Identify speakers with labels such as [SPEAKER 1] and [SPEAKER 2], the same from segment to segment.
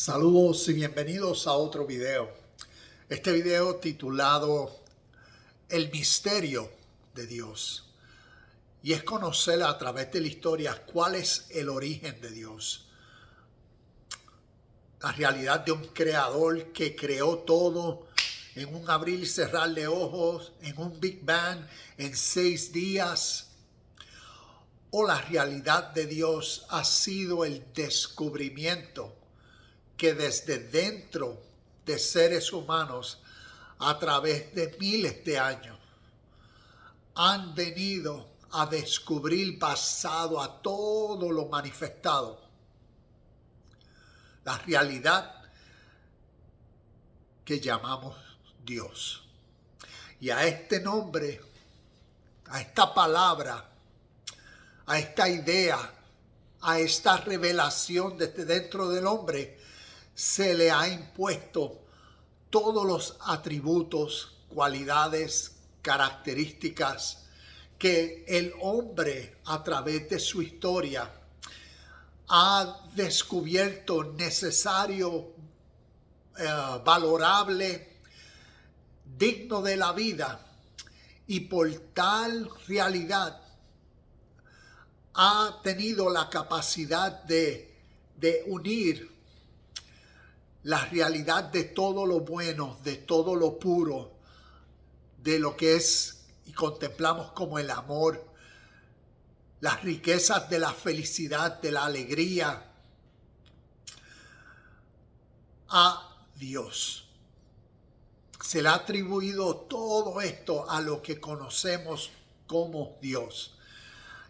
[SPEAKER 1] Saludos y bienvenidos a otro video. Este video titulado El misterio de Dios. Y es conocer a través de la historia cuál es el origen de Dios. La realidad de un creador que creó todo en un abrir y cerrar de ojos, en un Big Bang, en 6 días. O la realidad de Dios ha sido el descubrimiento que desde dentro de seres humanos a través de miles de años han venido a descubrir basado a todo lo manifestado la realidad que llamamos Dios. Y a este nombre, a esta palabra, a esta idea, a esta revelación desde dentro del hombre, se le ha impuesto todos los atributos, cualidades, características que el hombre a través de su historia ha descubierto necesario, valorable, digno de la vida, y por tal realidad ha tenido la capacidad de unir la realidad de todo lo bueno, de todo lo puro, de lo que es y contemplamos como el amor, las riquezas de la felicidad, de la alegría, a Dios. Se le ha atribuido todo esto a lo que conocemos como Dios.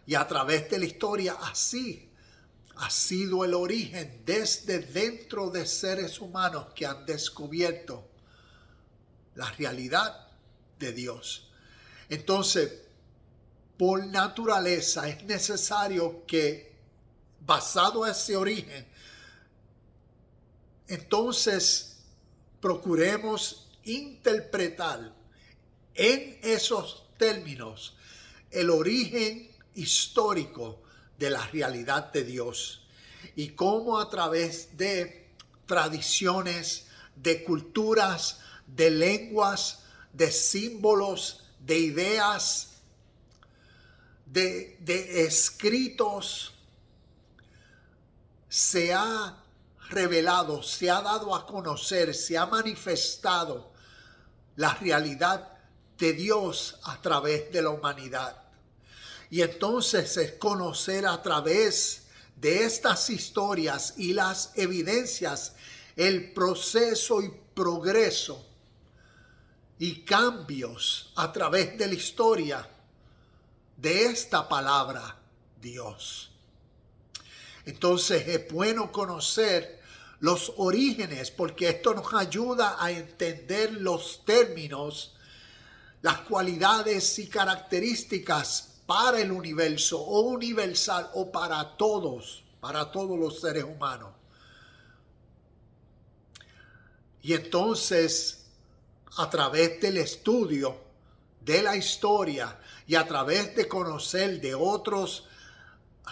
[SPEAKER 1] Y a través de la historia así ha sido el origen desde dentro de seres humanos que han descubierto la realidad de Dios. Entonces, por naturaleza es necesario que, basado en ese origen, entonces procuremos interpretar en esos términos el origen histórico de la realidad de Dios y cómo a través de tradiciones, de culturas, de lenguas, de símbolos, de ideas, de escritos, se ha revelado, se ha dado a conocer, se ha manifestado la realidad de Dios a través de la humanidad. Y entonces es conocer a través de estas historias y las evidencias el proceso y progreso y cambios a través de la historia de esta palabra Dios. Entonces es bueno conocer los orígenes porque esto nos ayuda a entender los términos, las cualidades y características para el universo o universal o para todos los seres humanos. Y entonces, a través del estudio de la historia y a través de conocer de otros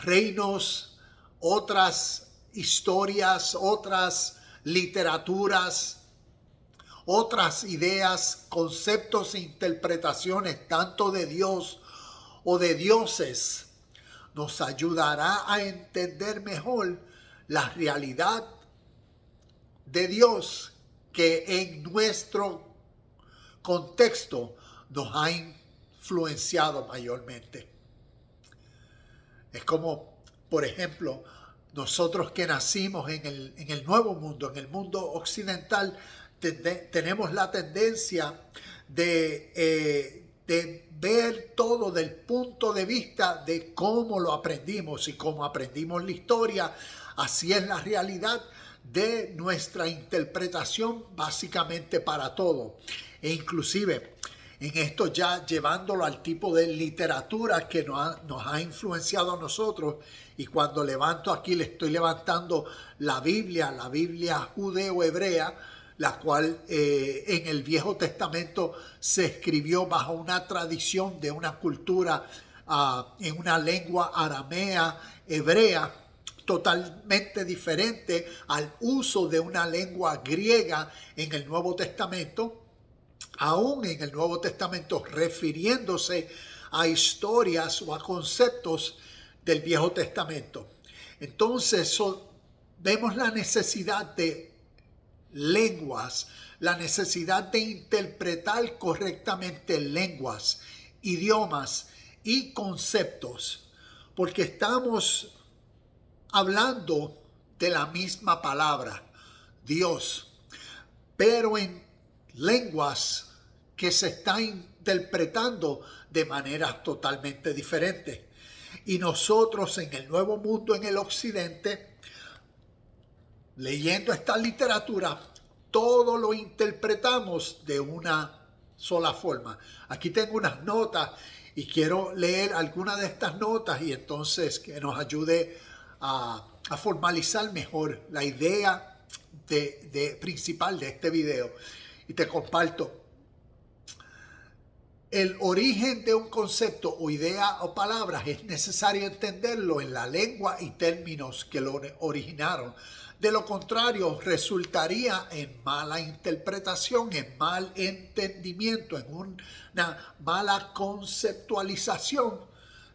[SPEAKER 1] reinos, otras historias, otras literaturas, otras ideas, conceptos e interpretaciones tanto de Dios o de dioses, nos ayudará a entender mejor la realidad de Dios que en nuestro contexto nos ha influenciado mayormente. Es como, por ejemplo, nosotros que nacimos en el nuevo mundo, en el mundo occidental, tenemos la tendencia de ver todo del punto de vista de cómo lo aprendimos y cómo aprendimos la historia. Así es la realidad de nuestra interpretación básicamente para todo. E inclusive en esto ya llevándolo al tipo de literatura que nos ha influenciado a nosotros. Y cuando levanto aquí, le estoy levantando la Biblia judeo-hebrea, la cual en el Viejo Testamento se escribió bajo una tradición de una cultura en una lengua aramea hebrea, totalmente diferente al uso de una lengua griega en el Nuevo Testamento, aún en el Nuevo Testamento refiriéndose a historias o a conceptos del Viejo Testamento. Entonces vemos la necesidad de lenguas, la necesidad de interpretar correctamente lenguas, idiomas y conceptos, porque estamos hablando de la misma palabra, Dios, pero en lenguas que se están interpretando de maneras totalmente diferentes. Y nosotros en el Nuevo Mundo, en el Occidente, leyendo esta literatura, todo lo interpretamos de una sola forma. Aquí tengo unas notas y quiero leer algunas de estas notas y entonces que nos ayude a formalizar mejor la idea principal de este video. Y te comparto. El origen de un concepto o idea o palabras es necesario entenderlo en la lengua y términos que lo originaron. De lo contrario, resultaría en mala interpretación, en mal entendimiento, en una mala conceptualización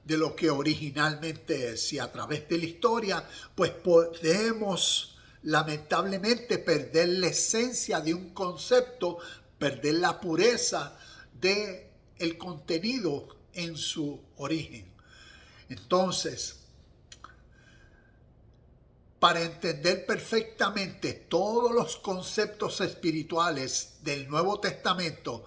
[SPEAKER 1] de lo que originalmente es. Y a través de la historia, pues podemos lamentablemente perder la esencia de un concepto, perder la pureza de el contenido en su origen. Entonces, para entender perfectamente todos los conceptos espirituales del Nuevo Testamento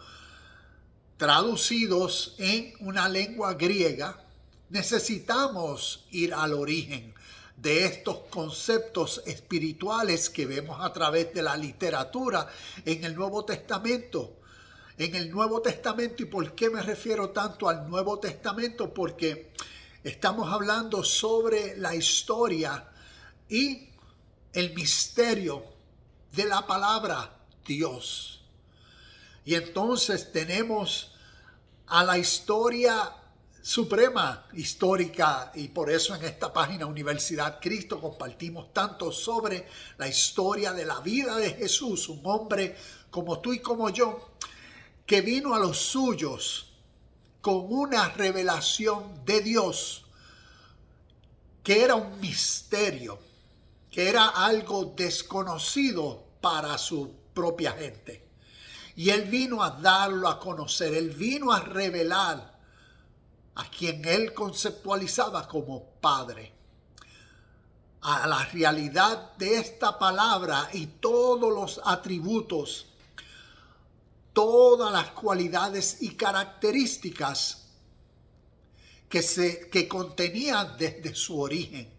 [SPEAKER 1] traducidos en una lengua griega, necesitamos ir al origen de estos conceptos espirituales que vemos a través de la literatura en el Nuevo Testamento. En el Nuevo Testamento, ¿y por qué me refiero tanto al Nuevo Testamento? Porque estamos hablando sobre la historia y el misterio de la palabra Dios. Y entonces tenemos a la historia suprema, histórica, y por eso en esta página Universidad Cristo compartimos tanto sobre la historia de la vida de Jesús, un hombre como tú y como yo, que vino a los suyos con una revelación de Dios, que era un misterio, que era algo desconocido para su propia gente. Y él vino a darlo a conocer, él vino a revelar a quien él conceptualizaba como Padre, a la realidad de esta palabra y todos los atributos, todas las cualidades y características que contenían desde su origen.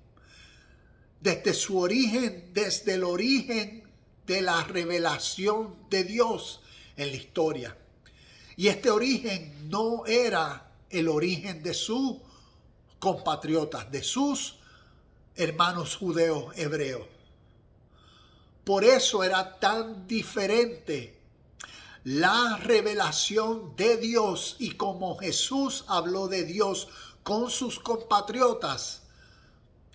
[SPEAKER 1] Desde el origen de la revelación de Dios en la historia. Y este origen no era el origen de sus compatriotas, de sus hermanos judeos hebreos. Por eso era tan diferente la revelación de Dios y como Jesús habló de Dios con sus compatriotas.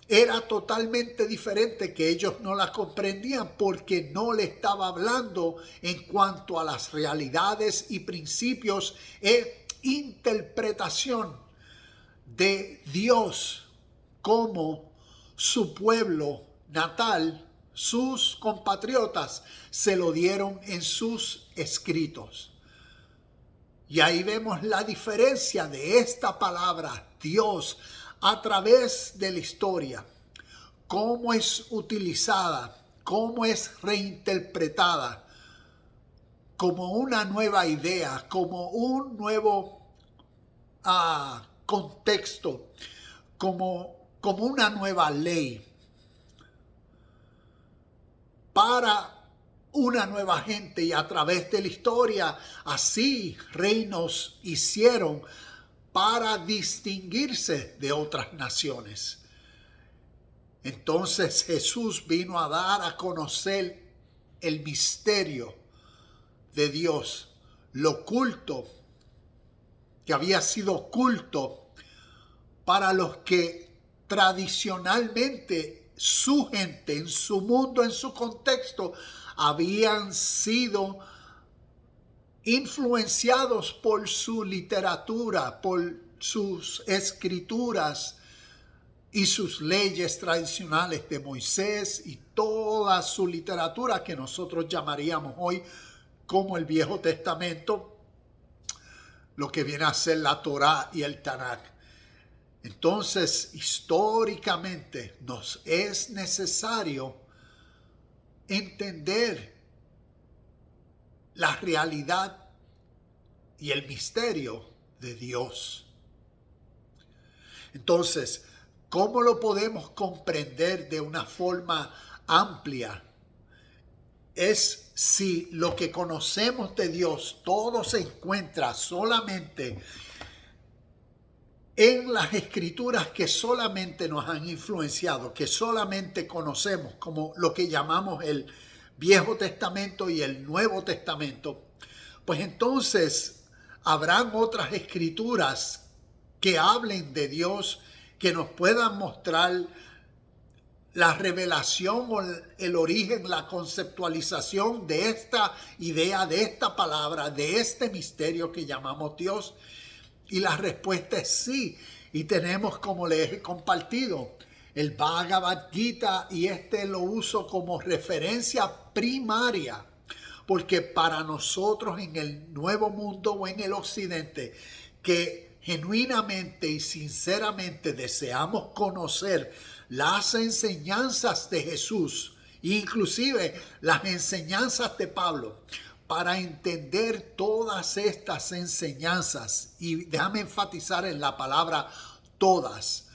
[SPEAKER 1] Era totalmente diferente, que ellos no la comprendían porque no le estaba hablando en cuanto a las realidades y principios e interpretación de Dios como su pueblo natal, sus compatriotas se lo dieron en sus escritos. Y ahí vemos la diferencia de esta palabra, Dios, a través de la historia, cómo es utilizada, cómo es reinterpretada como una nueva idea, como un nuevo contexto, como una nueva ley para una nueva gente. Y a través de la historia, así reinos hicieron para distinguirse de otras naciones. Entonces Jesús vino a dar a conocer el misterio de Dios, lo oculto, que había sido oculto para los que tradicionalmente su gente, en su mundo, en su contexto, habían sido influenciados por su literatura, por sus escrituras y sus leyes tradicionales de Moisés y toda su literatura que nosotros llamaríamos hoy como el Viejo Testamento, lo que viene a ser la Torá y el Tanakh. Entonces, históricamente nos es necesario entender la realidad y el misterio de Dios. Entonces, ¿cómo lo podemos comprender de una forma amplia? Es si lo que conocemos de Dios todo se encuentra solamente en las escrituras que solamente nos han influenciado, que solamente conocemos como lo que llamamos el Viejo Testamento y el Nuevo Testamento, pues entonces habrán otras escrituras que hablen de Dios, que nos puedan mostrar la revelación o el origen, la conceptualización de esta idea, de esta palabra, de este misterio que llamamos Dios. Y la respuesta es sí. Y tenemos, como les he compartido, el Bhagavad Gita, y lo uso como referencia primaria, porque para nosotros en el Nuevo Mundo o en el Occidente, que genuinamente y sinceramente deseamos conocer las enseñanzas de Jesús, inclusive las enseñanzas de Pablo, para entender todas estas enseñanzas, y déjame enfatizar en la palabra todas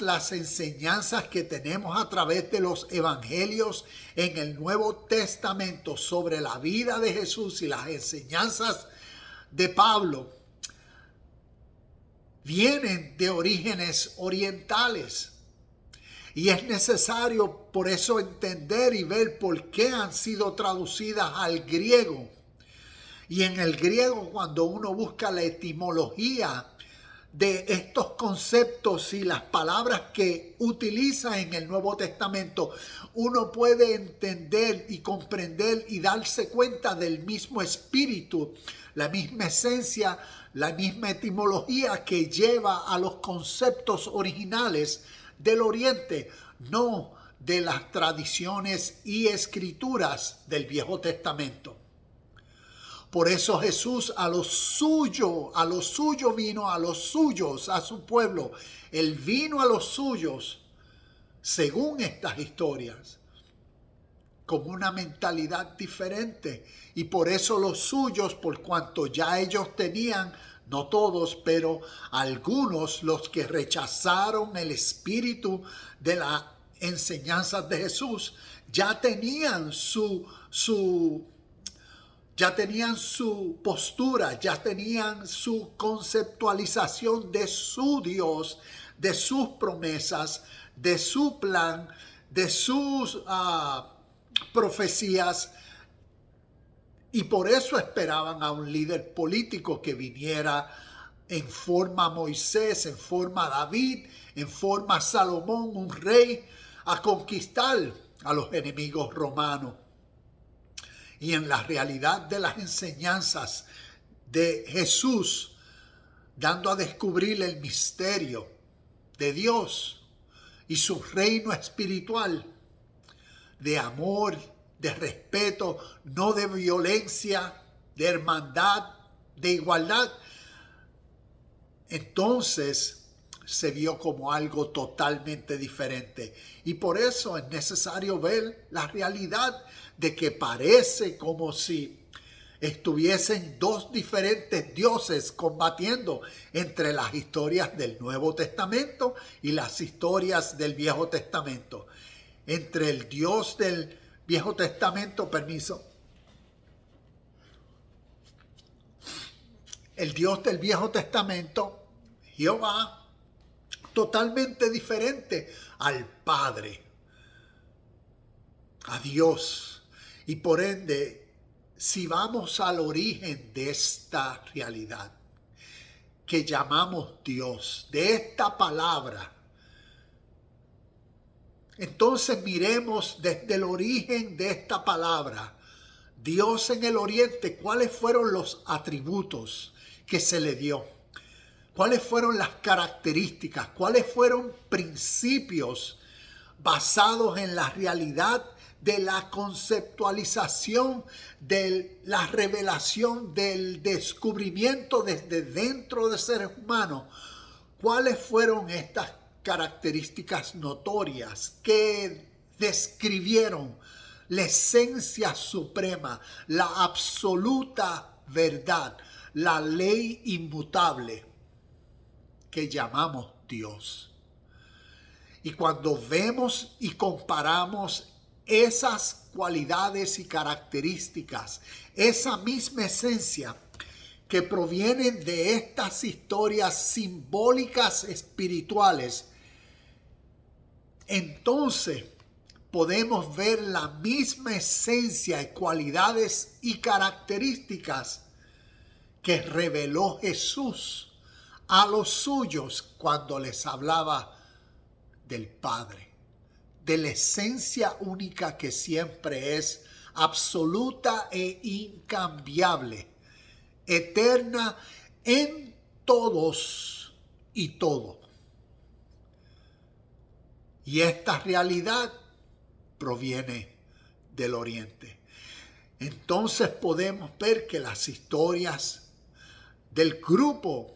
[SPEAKER 1] las enseñanzas que tenemos a través de los evangelios en el Nuevo Testamento sobre la vida de Jesús y las enseñanzas de Pablo, vienen de orígenes orientales. Y es necesario por eso entender y ver por qué han sido traducidas al griego. Y en el griego, cuando uno busca la etimología de estos conceptos y las palabras que utiliza en el Nuevo Testamento, uno puede entender y comprender y darse cuenta del mismo espíritu, la misma esencia, la misma etimología que lleva a los conceptos originales del Oriente, no de las tradiciones y escrituras del Viejo Testamento. Por eso Jesús a lo suyo vino, a los suyos, a su pueblo. Él vino a los suyos, según estas historias, con una mentalidad diferente. Y por eso los suyos, por cuanto ya ellos tenían, no todos, pero algunos, los que rechazaron el espíritu de las enseñanzas de Jesús, ya tenían su postura, ya tenían su conceptualización de su Dios, de sus promesas, de su plan, de sus profecías. Y por eso esperaban a un líder político que viniera en forma Moisés, en forma David, en forma Salomón, un rey, a conquistar a los enemigos romanos. Y en la realidad de las enseñanzas de Jesús, dando a descubrir el misterio de Dios y su reino espiritual, de amor, de respeto, no de violencia, de hermandad, de igualdad, entonces se vio como algo totalmente diferente. Y por eso es necesario ver la realidad de que parece como si estuviesen dos diferentes dioses combatiendo entre las historias del Nuevo Testamento y las historias del Viejo Testamento. Entre el Dios del Viejo Testamento, el Dios del Viejo Testamento, Jehová, totalmente diferente al Padre, a Dios. Y por ende, si vamos al origen de esta realidad que llamamos Dios, de esta palabra, Entonces miremos desde el origen de esta palabra, Dios en el oriente, cuáles fueron los atributos que se le dio, cuáles fueron las características, cuáles fueron principios basados en la realidad de la conceptualización, de la revelación, del descubrimiento desde dentro de seres humanos. ¿Cuáles fueron estas características notorias que describieron la esencia suprema, la absoluta verdad, la ley inmutable que llamamos Dios? Y cuando vemos y comparamos esas cualidades y características, esa misma esencia que provienen de estas historias simbólicas espirituales, entonces podemos ver la misma esencia y cualidades y características que reveló Jesús a los suyos cuando les hablaba del Padre, de la esencia única que siempre es absoluta e incambiable, eterna en todos y todo. Y esta realidad proviene del Oriente. Entonces podemos ver que las historias del grupo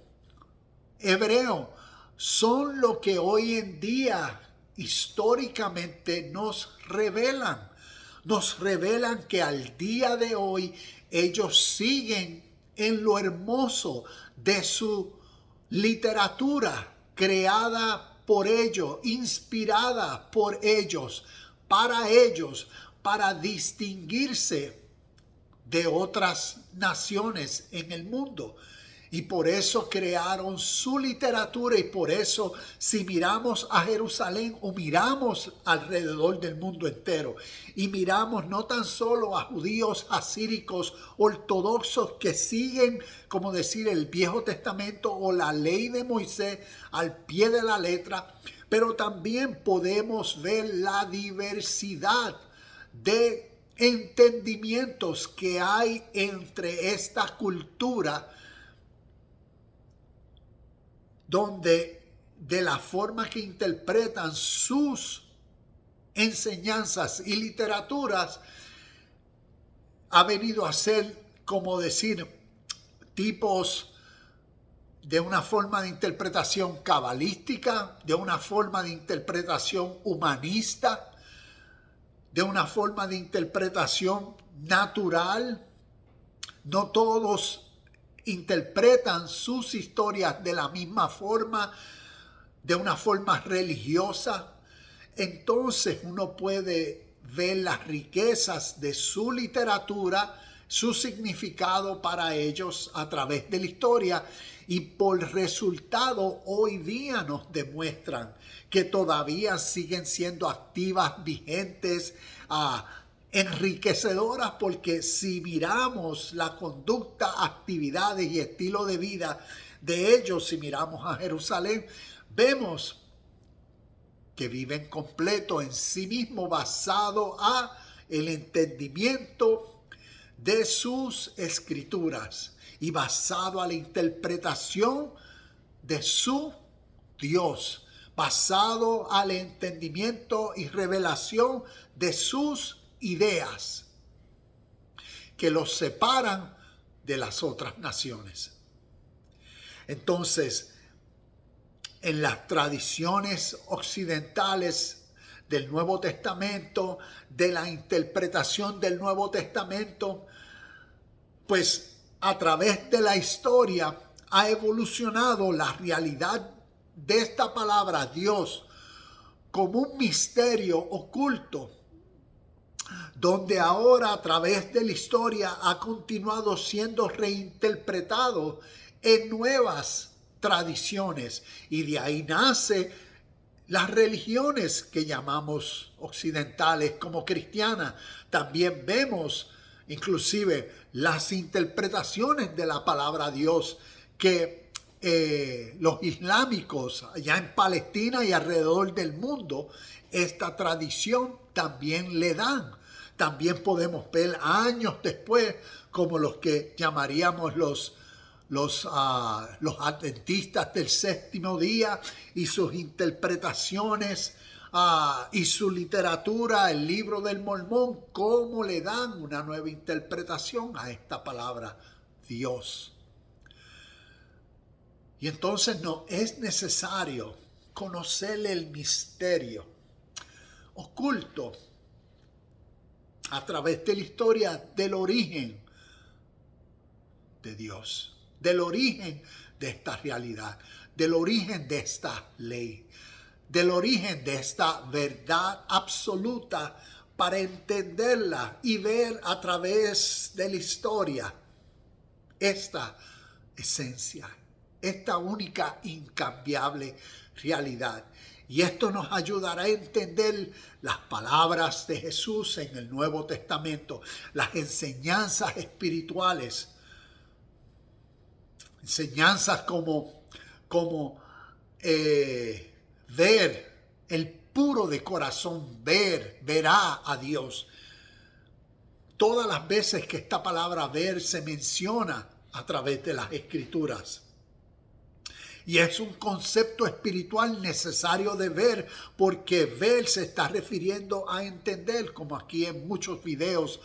[SPEAKER 1] hebreo son lo que hoy en día históricamente nos revelan. Nos revelan que al día de hoy ellos siguen en lo hermoso de su literatura creada por ellos, inspirada por ellos, para distinguirse de otras naciones en el mundo. Y por eso crearon su literatura, y por eso si miramos a Jerusalén o miramos alrededor del mundo entero y miramos no tan solo a judíos asíricos ortodoxos que siguen, como decir, el Viejo Testamento o la ley de Moisés al pie de la letra, pero también podemos ver la diversidad de entendimientos que hay entre esta cultura, donde de la forma que interpretan sus enseñanzas y literaturas ha venido a ser, como decir, tipos de una forma de interpretación cabalística, de una forma de interpretación humanista, de una forma de interpretación natural. No todos interpretan sus historias de la misma forma, de una forma religiosa. Entonces uno puede ver las riquezas de su literatura, su significado para ellos a través de la historia, y por resultado hoy día nos demuestran que todavía siguen siendo activas, vigentes, enriquecedoras, porque si miramos la conducta, actividades y estilo de vida de ellos, si miramos a Jerusalén, vemos que viven completo en sí mismo, basado a el entendimiento de sus escrituras y basado a la interpretación de su Dios, basado al entendimiento y revelación de sus ideas que los separan de las otras naciones. Entonces, en las tradiciones occidentales del Nuevo Testamento, de la interpretación del Nuevo Testamento, pues a través de la historia ha evolucionado la realidad de esta palabra Dios como un misterio oculto, donde ahora a través de la historia ha continuado siendo reinterpretado en nuevas tradiciones, y de ahí nace las religiones que llamamos occidentales como cristianas. También vemos inclusive las interpretaciones de la palabra Dios que los islámicos allá en Palestina y alrededor del mundo, esta tradición también le dan. También podemos ver años después como los que llamaríamos los adventistas del séptimo día y sus interpretaciones y su literatura, el libro del Mormón, cómo le dan una nueva interpretación a esta palabra Dios. Y entonces no es necesario conocer el misterio oculto a través de la historia del origen de Dios, del origen de esta realidad, del origen de esta ley, del origen de esta verdad absoluta para entenderla y ver a través de la historia esta esencia, esta única incambiable realidad. Y esto nos ayudará a entender las palabras de Jesús en el Nuevo Testamento, las enseñanzas espirituales, enseñanzas como ver, el puro de corazón, verá a Dios. Todas las veces que esta palabra ver se menciona a través de las Escrituras. Y es un concepto espiritual necesario de ver, porque ver se está refiriendo a entender, como aquí en muchos videos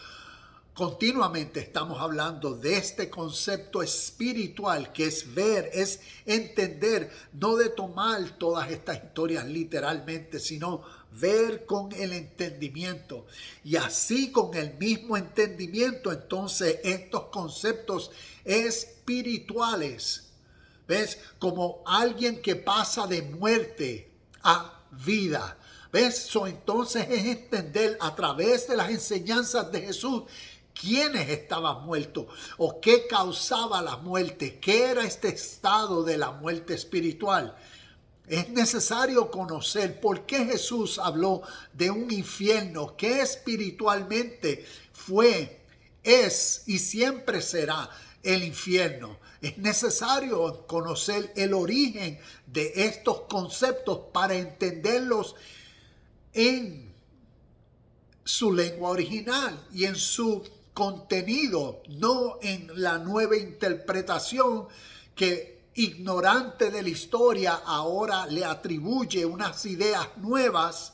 [SPEAKER 1] continuamente estamos hablando de este concepto espiritual que es ver, es entender, no de tomar todas estas historias literalmente, sino ver con el entendimiento. Y así con el mismo entendimiento, entonces estos conceptos espirituales, ¿ves? Como alguien que pasa de muerte a vida. ¿Ves? Entonces es entender a través de las enseñanzas de Jesús quiénes estaban muertos o qué causaba la muerte, qué era este estado de la muerte espiritual. Es necesario conocer por qué Jesús habló de un infierno que espiritualmente fue, es y siempre será el infierno. Es necesario conocer el origen de estos conceptos para entenderlos en su lengua original y en su contenido, no en la nueva interpretación que ignorante de la historia ahora le atribuye unas ideas nuevas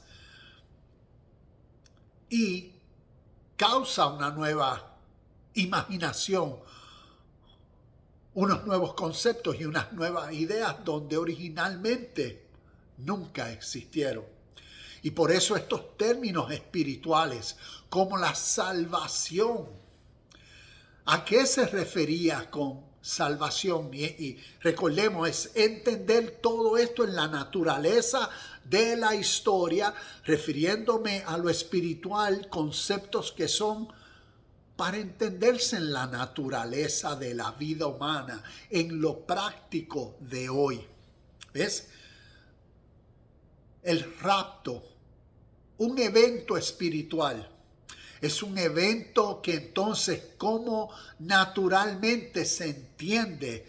[SPEAKER 1] y causa una nueva imaginación, unos nuevos conceptos y unas nuevas ideas donde originalmente nunca existieron. Y por eso estos términos espirituales como la salvación, ¿a qué se refería con salvación? Y recordemos, es entender todo esto en la naturaleza de la historia, refiriéndome a lo espiritual, conceptos que son para entenderse en la naturaleza de la vida humana, en lo práctico de hoy. ¿Ves? El rapto, un evento espiritual, es un evento que entonces como naturalmente se entiende,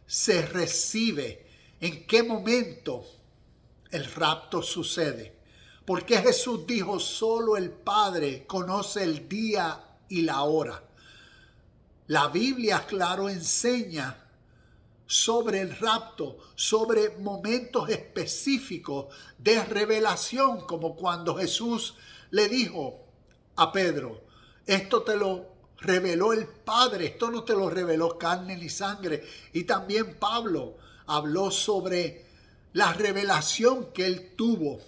[SPEAKER 1] se recibe, en qué momento el rapto sucede. Porque Jesús dijo, solo el Padre conoce el día y la hora. La Biblia, claro, enseña sobre el rapto, sobre momentos específicos de revelación, como cuando Jesús le dijo a Pedro, esto te lo reveló el Padre, esto no te lo reveló carne ni sangre. Y también Pablo habló sobre la revelación que él tuvo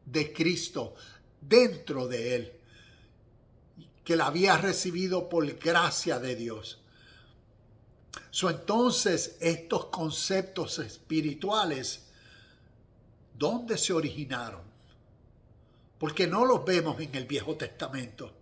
[SPEAKER 1] de Cristo dentro de él, que la había recibido por gracia de Dios. Entonces, estos conceptos espirituales, ¿dónde se originaron? Porque no los vemos en el Viejo Testamento.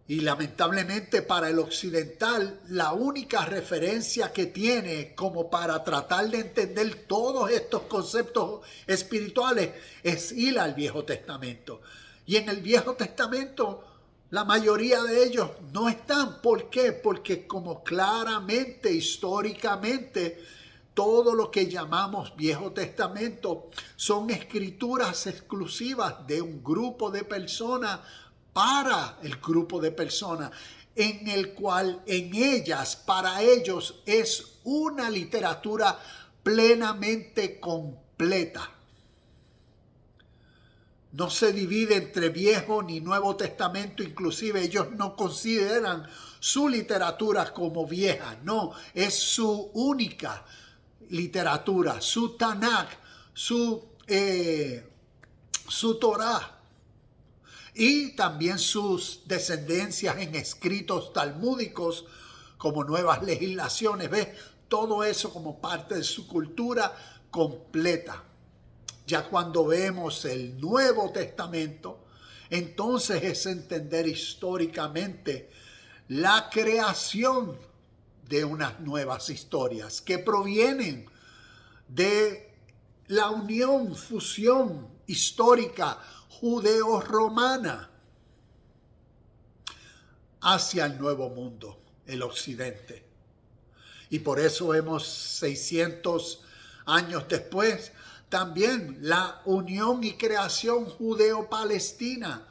[SPEAKER 1] Y lamentablemente para el occidental, la única referencia que tiene como para tratar de entender todos estos conceptos espirituales es ir al Viejo Testamento. Y en el Viejo Testamento La mayoría de ellos no están. ¿Por qué? Porque como claramente, históricamente, todo lo que llamamos Viejo Testamento son escrituras exclusivas de un grupo de personas para el grupo de personas, en el cual en ellas, para ellos, es una literatura plenamente completa. No se divide entre Viejo ni Nuevo Testamento, inclusive ellos no consideran su literatura como vieja, no, es su única literatura, su Tanakh, su Torah y también sus descendencias en escritos talmúdicos como nuevas legislaciones, ¿ves? Todo eso como parte de su cultura completa. Ya cuando vemos el Nuevo Testamento, entonces es entender históricamente la creación de unas nuevas historias que provienen de la unión, fusión histórica judeo-romana hacia el Nuevo Mundo, el Occidente. Y por eso vemos 600 años después también la unión y creación judeo-palestina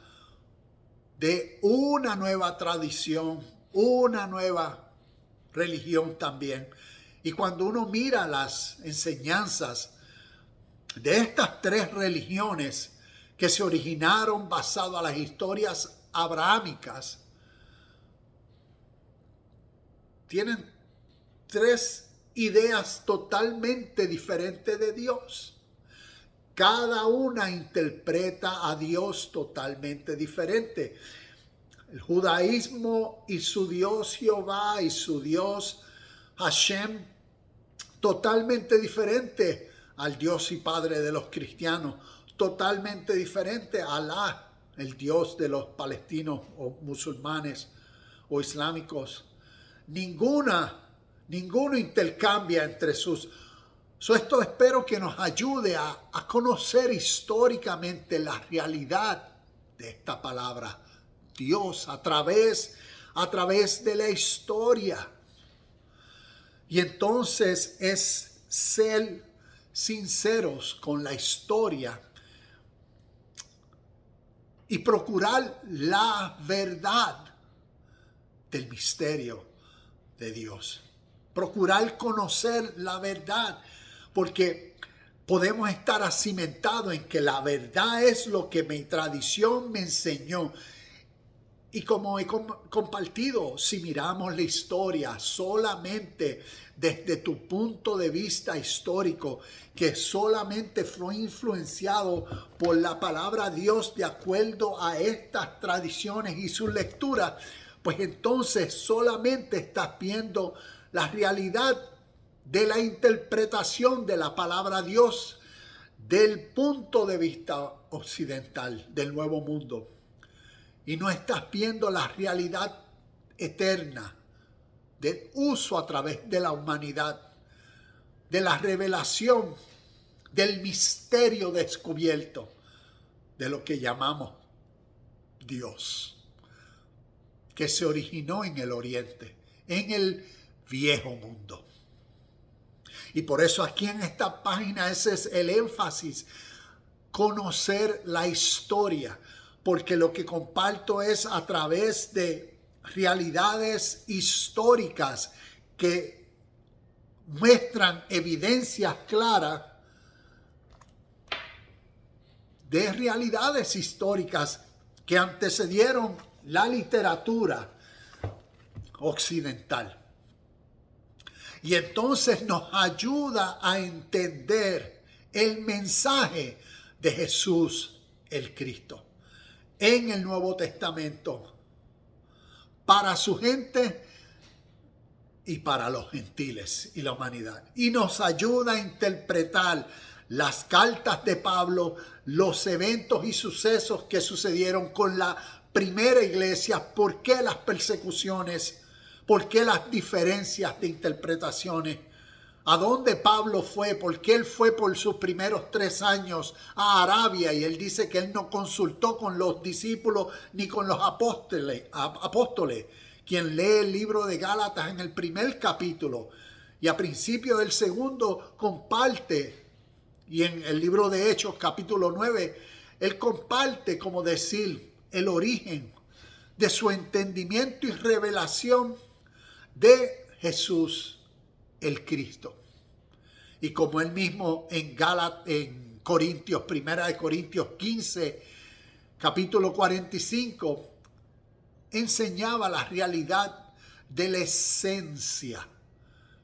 [SPEAKER 1] de una nueva tradición, una nueva religión también. Y cuando uno mira las enseñanzas de estas tres religiones que se originaron basado a las historias abrahámicas, tienen tres ideas totalmente diferentes de Dios. Cada una interpreta a Dios totalmente diferente. El judaísmo y su Dios Jehová y su Dios Hashem, totalmente diferente al Dios y Padre de los cristianos, totalmente diferente a Alá, el Dios de los palestinos o musulmanes o islámicos. Ninguno intercambia entre sus. Esto espero que nos ayude a conocer históricamente la realidad de esta palabra Dios a través de la historia. Y entonces es ser sinceros con la historia y procurar la verdad del misterio de Dios. Procurar conocer la verdad, porque podemos estar acimentados en que la verdad es lo que mi tradición me enseñó. Y como he compartido, si miramos la historia solamente desde tu punto de vista histórico, que solamente fue influenciado por la palabra Dios de acuerdo a estas tradiciones y sus lecturas, pues entonces solamente estás viendo la realidad de la interpretación de la palabra Dios del punto de vista occidental del Nuevo Mundo. Y no estás viendo la realidad eterna del uso a través de la humanidad, de la revelación, del misterio descubierto, de lo que llamamos Dios, que se originó en el Oriente, en el Viejo Mundo. Y por eso aquí en esta página ese es el énfasis, conocer la historia, porque lo que comparto es a través de realidades históricas que muestran evidencias claras de realidades históricas que antecedieron la literatura occidental. Y entonces nos ayuda a entender el mensaje de Jesús el Cristo en el Nuevo Testamento para su gente y para los gentiles y la humanidad. Y nos ayuda a interpretar las cartas de Pablo, los eventos y sucesos que sucedieron con la primera iglesia, por qué las persecuciones, por qué las diferencias de interpretaciones ¿A dónde Pablo fue? Porque él fue por sus primeros 3 años a Arabia y él dice que él no consultó con los discípulos ni con los apóstoles. Quien lee el libro de Gálatas en el primer capítulo y a principio del segundo comparte, y en el libro de Hechos capítulo 9, él comparte, como decir, el origen de su entendimiento y revelación de Jesús el Cristo. Y como él mismo en Corintios, primera de Corintios 15, capítulo 45, enseñaba la realidad de la esencia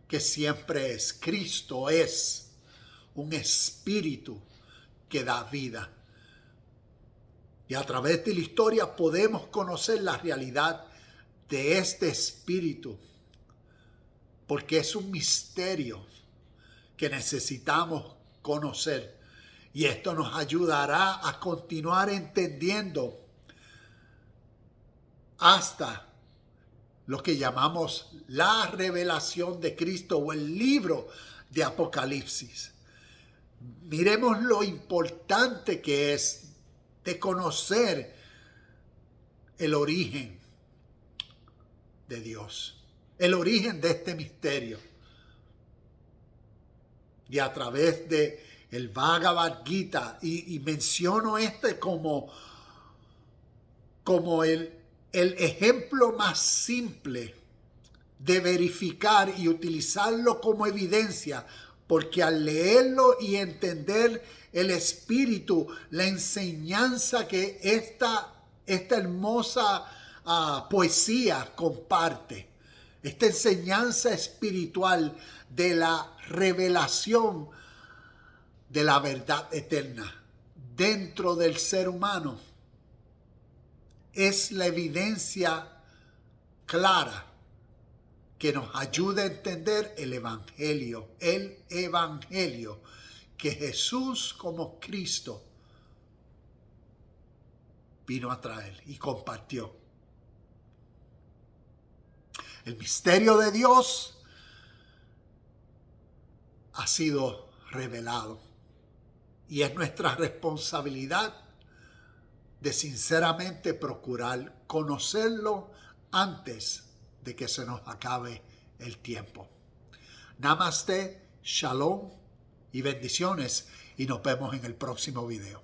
[SPEAKER 1] que siempre es. Cristo es un espíritu que da vida. Y a través de la historia podemos conocer la realidad de este espíritu, porque es un misterio que necesitamos conocer. Y esto nos ayudará a continuar entendiendo hasta lo que llamamos la revelación de Cristo o el libro de Apocalipsis. Miremos lo importante que es de conocer el origen de Dios, el origen de este misterio. Y a través de el Bhagavad Gita, y menciono como el ejemplo más simple de verificar y utilizarlo como evidencia, porque al leerlo y entender el espíritu, la enseñanza que esta hermosa poesía comparte, esta enseñanza espiritual de la revelación de la verdad eterna dentro del ser humano, es la evidencia clara que nos ayuda a entender el evangelio que Jesús como Cristo vino a traer y compartió. El misterio de Dios ha sido revelado y es nuestra responsabilidad de sinceramente procurar conocerlo antes de que se nos acabe el tiempo. Namaste, shalom y bendiciones, y nos vemos en el próximo video.